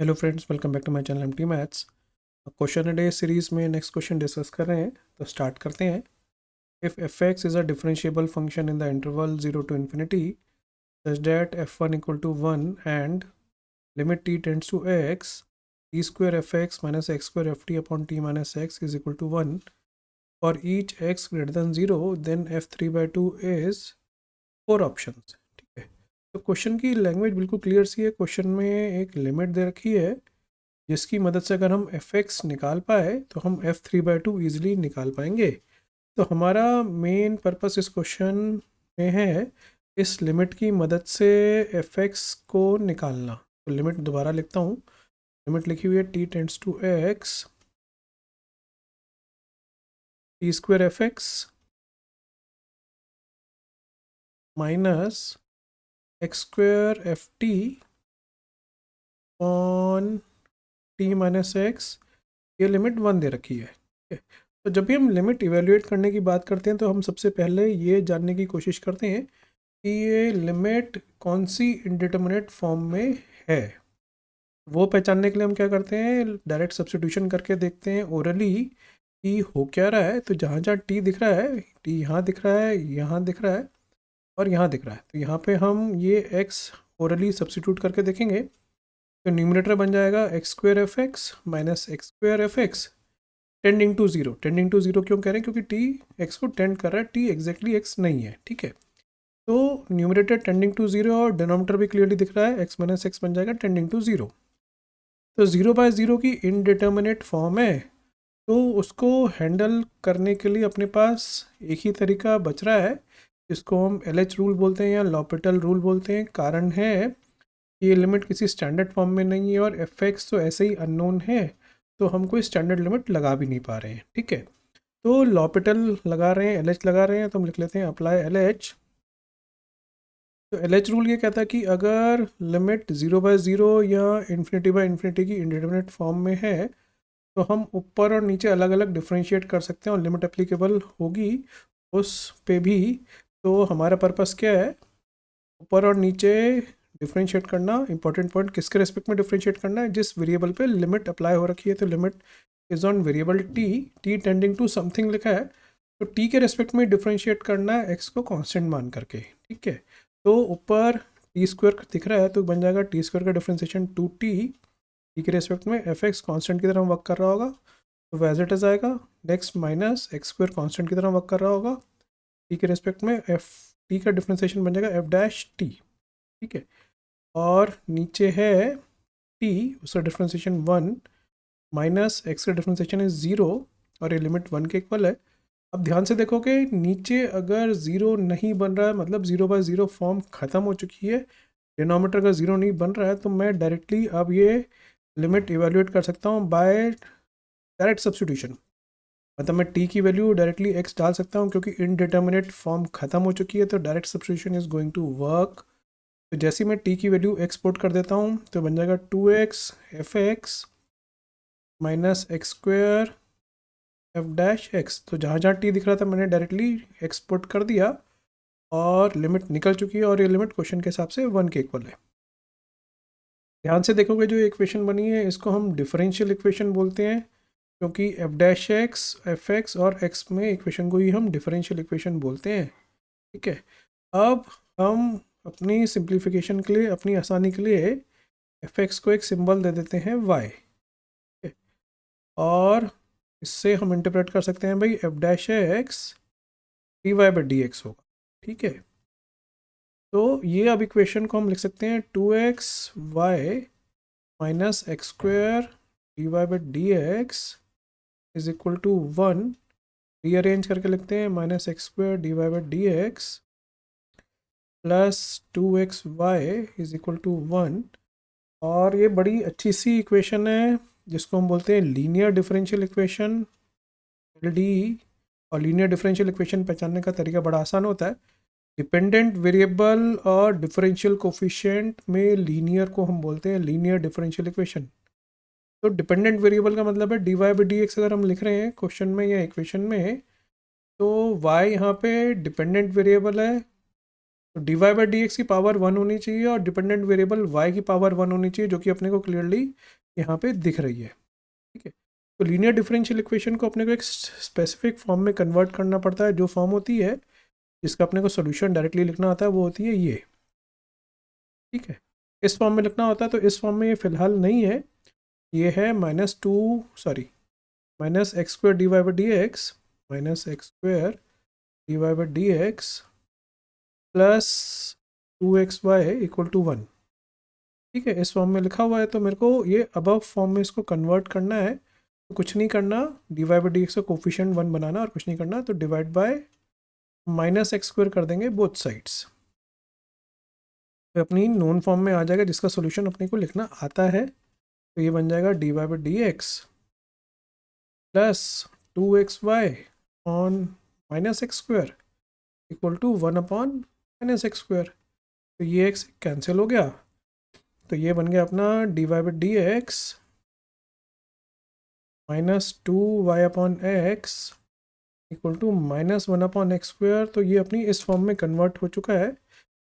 Hello friends, welcome back to my channel MT maths. Question day series में next question discuss कर रहे हैं, तो स्टार्ट करते हैं। If f x is a differentiable function in the interval 0 to infinity such that f1 equal to 1 and limit t tends to x t square f x minus x square f t upon t minus x is equal to 1 for each x greater then 0 then f3/2 is 4 options. ठीक है, तो question की language बिल्कुल clear सी है। Question में एक limit दे रखी है जिसकी मदद से अगर हम एफ एक्स निकाल पाए तो हम f3/2 ईजिली निकाल पाएंगे। तो हमारा मेन पर्पस इस क्वेश्चन में है इस लिमिट की मदद से एफ एक्स को निकालना। तो लिमिट दोबारा लिखता हूँ। लिमिट लिखी हुई है t tends to x t square f x minus x square f t on t minus x, ये लिमिट 1 दे रखी है। ठीक है, तो जब भी हम लिमिट इवेल्युएट करने की बात करते हैं तो हम सबसे पहले ये जानने की कोशिश करते हैं कि ये लिमिट कौन सी इंडिटरमिनेट फॉर्म में है। वो पहचानने के लिए हम क्या करते हैं, डायरेक्ट सब्स्टिट्यूशन करके देखते हैं ओरली कि हो क्या रहा है। तो जहाँ जहाँ टी दिख रहा है, टी यहाँ दिख रहा है, यहाँ दिख रहा है और यहाँ दिख रहा है, तो यहाँ पे हम ये एक्स ओरली सब्स्टिट्यूट करके देखेंगे। तो न्यूमरेटर बन जाएगा x square f x minus x square f x tending to zero. Tending to zero क्यों कह रहे हैं, क्योंकि टी एक्स को टेंड कर रहा है, टी एग्जैक्टली एक्स नहीं है। ठीक है, तो न्यूमरेटर टेंडिंग टू जीरो और डिनोमिनेटर भी क्लियरली दिख रहा है, एक्स माइनस एक्स बन जाएगा टेंडिंग टू जीरो। तो 0/0 की इनडिटर्मिनेट फॉर्म है, तो उसको हैंडल करने के लिए अपने पास एक ही तरीका बच रहा है, जिसको हम LH रूल बोलते हैं या लॉपिटल रूल बोलते हैं। कारण है कि ये लिमिट किसी स्टैंडर्ड फॉर्म में नहीं है और एफ एक्स तो ऐसे ही अननोन है, तो हम कोई स्टैंडर्ड लिमिट लगा भी नहीं पा रहे हैं। ठीक है, तो लॉपिटल लगा रहे हैं, LH लगा रहे हैं, तो हम लिख लेते हैं अप्लाई LH। तो LH रूल ये कहता है कि अगर लिमिट 0/0 या इन्फिनिटी की इंडिटरमिनेट फॉर्म में है तो हम ऊपर और नीचे अलग अलग डिफ्रेंशिएट कर सकते हैं और लिमिट एप्लीकेबल होगी उस पे भी। तो हमारा पर्पस क्या है, ऊपर और नीचे डिफ्रेंशिएट करना। इंपॉर्टेंट पॉइंट, किसके रेस्पेक्ट में डिफ्रेंशिएट करना है, जिस वेरिएबल पे लिमिट अप्लाई हो रखी है। तो limit is on variable t tending to something लिखा है, तो टी के रेस्पेक्ट में डिफ्रेंशिएट करना है एक्स को कांस्टेंट मान करके। ठीक है, तो ऊपर टी स्क्वायर दिख रहा है तो बन जाएगा टी स्क्वायर का डिफ्रेंशिएशन 2t, टी के रेस्पेक्ट में एफ एक्स कॉन्स्टेंट की तरह वर्क कर रहा होगा तो वैज इट इज आएगा। Next minus x square constant की तरह वर्क कर रहा होगा, टी के रेस्पेक्ट में एफ टी का डिफ्रेंशिएशन बन जाएगा एफ डैश टी। ठीक है, और नीचे है टी, उसका डिफ्रेंशिएशन 1 माइनस एक्स का डिफ्रेंशिएशन इज 0 और ये लिमिट 1 के इक्वल है। अब ध्यान से देखोगे नीचे अगर 0 नहीं बन रहा है, मतलब 0/0 फॉर्म ख़त्म हो चुकी है, डिनोमिनेटर का 0 नहीं बन रहा है, तो मैं डायरेक्टली अब ये लिमिट इवेल्युएट कर सकता हूँ बाय डायरेक्ट सब्स्टिट्यूशन। मतलब मैं टी की वैल्यू डायरेक्टली एक्स डाल सकता हूँ क्योंकि इनडिटर्मिनेट फॉर्म ख़त्म हो चुकी है, तो direct substitution is going to work. तो जैसे ही मैं टी की वैल्यू एक्सपोर्ट कर देता हूँ तो बन जाएगा 2x F x minus x square F dash x. तो जहाँ जहाँ टी दिख रहा था मैंने डायरेक्टली एक्सपोर्ट कर दिया और लिमिट निकल चुकी है और ये लिमिट क्वेश्चन के हिसाब से 1 के इक्वल है। ध्यान से देखोगे जो इक्वेशन बनी है इसको हम डिफरेंशियल इक्वेशन बोलते हैं, क्योंकि F dash x F x और एक्स में इक्वेशन को ही हम डिफरेंशियल इक्वेशन बोलते हैं। ठीक है, अब हम अपनी सिंप्लीफिकेशन के लिए, अपनी आसानी के लिए एफ एक्स को एक सिंबल दे देते हैं वाई। और इससे हम इंटरप्रेट कर सकते हैं भाई f dash x d y by d x होगा। ठीक है, तो ये अब इक्वेशन को हम लिख सकते हैं 2x y minus x square d y by d x is equal to 1। Rearrange करके लिखते हैं minus x square d y by d x plus 2x y is equal to 1। और ये बड़ी अच्छी सी इक्वेशन है जिसको हम बोलते हैं लीनियर डिफरेंशियल इक्वेशन, LD। और लीनियर डिफरेंशियल इक्वेशन पहचानने का तरीका बड़ा आसान होता है। डिपेंडेंट वेरिएबल और डिफरेंशियल कोफिशिएंट में लीनियर को हम बोलते हैं लीनियर डिफरेंशियल इक्वेशन। तो डिपेंडेंट वेरिएबल का मतलब है d y by d x अगर हम लिख रहे हैं क्वेश्चन में या इक्वेशन में, तो y यहाँ पे डिपेंडेंट वेरिएबल है, तो dy बाई डी एक्स की पावर 1 होनी चाहिए और डिपेंडेंट वेरिएबल y की पावर 1 होनी चाहिए, जो कि अपने को क्लियरली यहाँ पे दिख रही है। ठीक है, तो लीनियर डिफरेंशियल इक्वेशन को अपने को एक स्पेसिफिक फॉर्म में कन्वर्ट करना पड़ता है। जो फॉर्म होती है जिसका अपने को सोल्यूशन डायरेक्टली लिखना आता है वो होती है ये। ठीक है, इस फॉर्म में लिखना होता है, तो इस फॉर्म में ये फिलहाल नहीं है। ये है minus x square d y by d x, minus x square d y by d x plus 2xy equal to 1। ठीक है, इस फॉर्म में लिखा हुआ है, तो मेरे को ये अबव फॉर्म में इसको कन्वर्ट करना है। तो कुछ नहीं करना, d y by d x का कोफिशिएंट 1 बनाना और कुछ नहीं करना, तो divide by minus x square कर देंगे बोथ साइड्स। तो अपनी नोन फॉर्म में आ जाएगा, जिसका सोल्यूशन अपने को लिखना आता है। तो ये बन जाएगा d y by d x plus 2xy on minus x square equal to 1 upon minus x square. तो ये एक्स कैंसिल हो गया, तो ये बन गया अपना d y by d x minus 2y upon x equal to minus 1 upon x square. तो ये अपनी इस फॉर्म में कन्वर्ट हो चुका है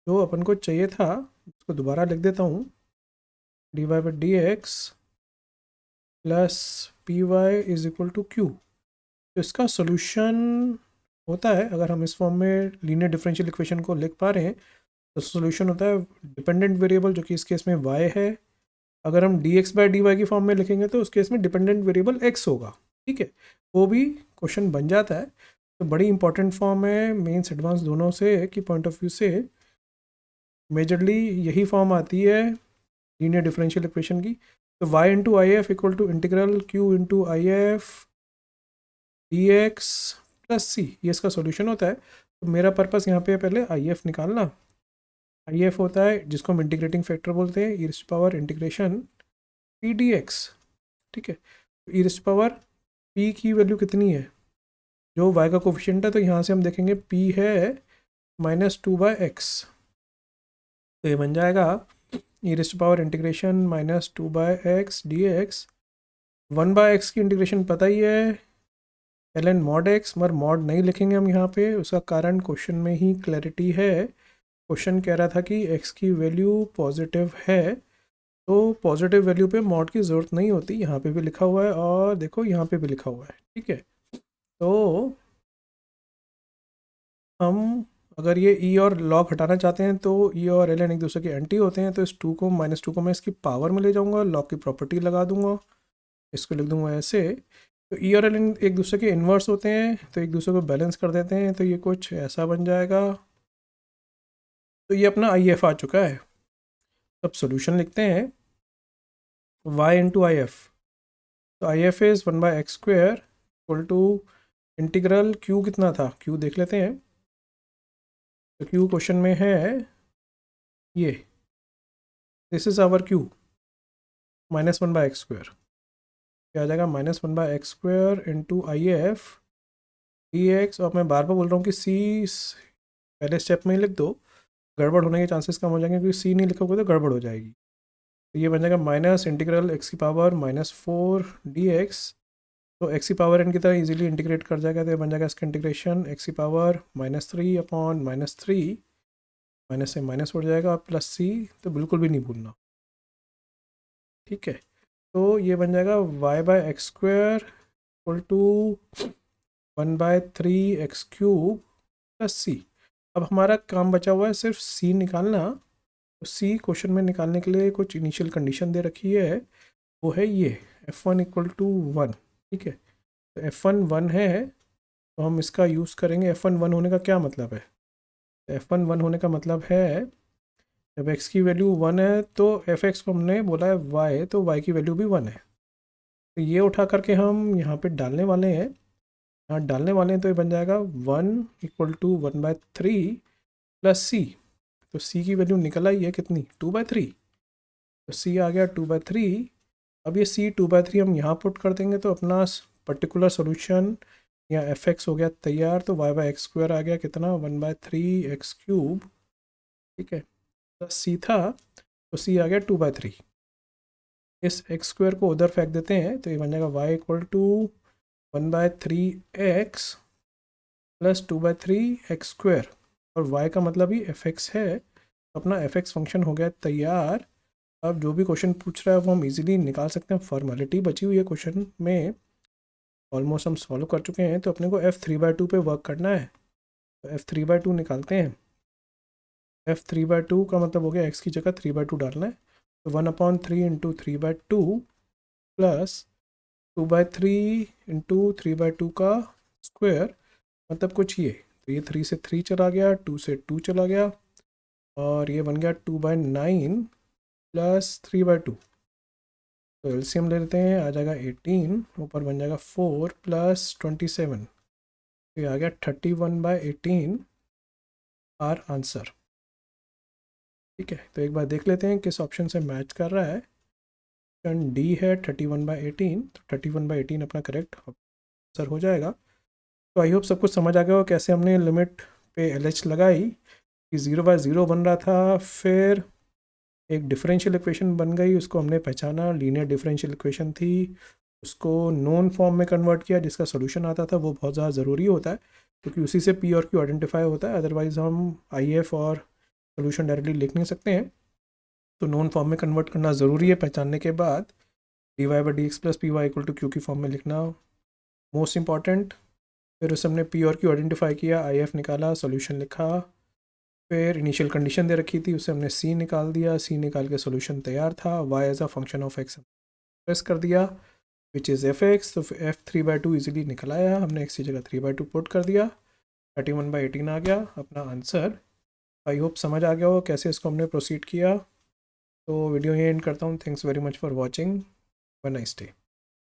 जो अपन को चाहिए था। उसको दोबारा लिख देता हूँ, d y by d x plus p y is equal to q. तो इसका सोल्यूशन होता है, अगर हम इस फॉर्म में लीनियर डिफरेंशियल इक्वेशन को लिख पा रहे हैं, तो सोल्यूशन होता है डिपेंडेंट वेरिएबल, जो कि इस केस में y है। अगर हम d x by d y की फॉर्म में लिखेंगे तो उस केस में डिपेंडेंट वेरिएबल x होगा। ठीक है, वो भी क्वेश्चन बन जाता है। तो बड़ी इंपॉर्टेंट फॉर्म है मेंस एडवांस दोनों से की पॉइंट ऑफ व्यू से। मेजरली यही फॉर्म आती है लीनियर डिफरेंशियल इक्वेशन की। तो y into I F equal to integral q into I F D x plus C, ये इसका सोल्यूशन होता है। तो मेरा पर्पस यहाँ पे पहले आई एफ निकालना। आई एफ होता है जिसको हम इंटीग्रेटिंग फैक्टर बोलते हैं, e raise to power integration p d x. ठीक है, e raise to power p की वैल्यू कितनी है, जो y का कोफिशिएंट है, तो यहाँ से हम देखेंगे p है माइनस 2/x। तो ये बन जाएगा e raise to power integration minus 2/x d x. 1/x की इंटीग्रेशन पता ही है, ln mod x, मगर मॉड नहीं लिखेंगे हम यहाँ पे। उसका कारण क्वेश्चन में ही क्लैरिटी है। क्वेश्चन कह रहा था कि x की वैल्यू पॉजिटिव है, तो पॉजिटिव वैल्यू पे मॉड की ज़रूरत नहीं होती। यहाँ पे भी लिखा हुआ है और देखो यहाँ पे भी लिखा हुआ है। ठीक है, तो हम अगर ये e और log हटाना चाहते हैं तो e और ln एक दूसरे के एंटी होते हैं, तो इस 2 को -2 को मैं इसकी पावर में ले जाऊंगा, log की प्रॉपर्टी लगा दूंगा, इसको लिख दूंगा ऐसे। तो e और ln एक दूसरे के इन्वर्स होते हैं, तो एक दूसरे को बैलेंस कर देते हैं, तो ये कुछ ऐसा बन जाएगा। तो ये अपना आई एफ आ चुका है। अब सोल्यूशन लिखते हैं y इंटू आई एफ। तो I F is 1/x square equal to integral q कितना था, q देख लेते हैं। तो q क्वेश्चन में है ये, this is our q -1/x square. क्या आ जाएगा -1/x square into I F D x. और मैं बार बार बोल रहा हूँ कि c पहले स्टेप में ही लिख दो, गड़बड़ होने के चांसेस कम हो जाएंगे, क्योंकि c नहीं लिखोगे तो गड़बड़ हो जाएगी। तो ये बन जाएगा माइनस इंटीग्रल x की पावर -4 डी एक्स। तो x की पावर n की तरह इजीली इंटीग्रेट कर जाएगा, तो ये बन जाएगा इसका इंटीग्रेशन x की पावर -3 अपॉन -3, माइनस से माइनस उड़ जाएगा, प्लस c, तो बिल्कुल भी नहीं भूलना। ठीक है, तो ये बन जाएगा y/x square equal to 1/3x cube plus c। अब हमारा काम बचा हुआ है सिर्फ c निकालना। तो c क्वेश्चन में निकालने के लिए कुछ इनिशियल कंडीशन दे रखी है, वो है ये f1 इक्वल टू 1। ठीक है, तो f1 1 है, तो हम इसका यूज़ करेंगे। f1 1 होने का क्या मतलब है, f1 1 होने का मतलब है जब x की वैल्यू 1 है तो fx को हमने बोला है y, तो y की वैल्यू भी 1 है। तो ये उठा करके हम यहाँ पे डालने वाले हैं, यहाँ डालने वाले हैं, तो ये बन जाएगा 1 इक्वल टू 1/3 प्लस c। तो c की वैल्यू निकल आई है कितनी, 2/3। तो c आ गया 2/3। अब ये c 2/3 हम यहाँ पुट कर देंगे, तो अपना पर्टिकुलर सोल्यूशन या fx हो गया तैयार। तो y/x स्क्वायर आ गया कितना, 1/3x क्यूब। ठीक है, प्लस c था, तो c आ गया 2/3। इस x स्क्वायर को उधर फेंक देते हैं, तो ये बन जाएगा y equal to 1/3x plus 2/3x square. और y का मतलब ही fx है, तो अपना fx फंक्शन हो गया तैयार। अब जो भी क्वेश्चन पूछ रहा है वो हम इजीली निकाल सकते हैं। फॉर्मेलिटी बची हुई है क्वेश्चन में, ऑलमोस्ट हम सॉल्व कर चुके हैं। तो अपने को f3/2 पे वर्क करना है, तो f3/2 निकालते हैं। f3/2 का मतलब हो गया x की जगह 3/2 डालना है, तो 1/3 इंटू 3/2 प्लस 2/3 इंटू 3/2 का स्क्वायर, मतलब कुछ ये, तो ये 3 से 3 चला गया, 2 से 2 चला गया, और ये बन गया 2/9 प्लस 3/2। तो एलसीएम ले लेते हैं, आ जाएगा 18, ऊपर बन जाएगा 4 प्लस 27, तो ये आ गया 31/18 आर आंसर। ठीक है, तो एक बार देख लेते हैं किस ऑप्शन से मैच कर रहा है। ऑप्शन डी है 31/18, तो 31/18 अपना करेक्ट आंसर हो जाएगा। तो आई होप सब कुछ समझ आ गया हो कैसे हमने लिमिट पे एल एच लगाई कि 0/0 बन रहा था, फिर एक डिफरेंशियल इक्वेशन बन गई, उसको हमने पहचाना, लीनियर डिफरेंशियल इक्वेशन थी, उसको नोन फॉर्म में कन्वर्ट किया जिसका सोल्यूशन आता था। वो बहुत ज़्यादा ज़रूरी होता है क्योंकि उसी से पी और क्यू आइडेंटिफाई होता है, अदरवाइज़ हम आई एफ और सोल्यूशन डायरेक्टली लिख नहीं सकते हैं। तो नोन फॉर्म में कन्वर्ट करना ज़रूरी है, पहचानने के बाद dy/dx plus p y equal to q की फॉर्म में लिखना मोस्ट इंपॉर्टेंट। फिर उस हमने पी और क्यू आइडेंटिफाई किया, आई एफ निकाला, सोल्यूशन लिखा, फिर इनिशियल कंडीशन दे रखी थी उससे हमने सी निकाल दिया, सी निकाल के सोल्यूशन तैयार था, y as a function of x press कर दिया विच इज़ एफ एक्स, तो f3/2 इजीली निकल आया, हमने एक्स की जगह 3/2 पुट कर दिया, 31/18 आ गया अपना आंसर। आई होप समझ आ गया हो कैसे इसको हमने प्रोसीड किया। तो वीडियो ये एंड करता हूँ। Thanks very much for watching, have a nice day.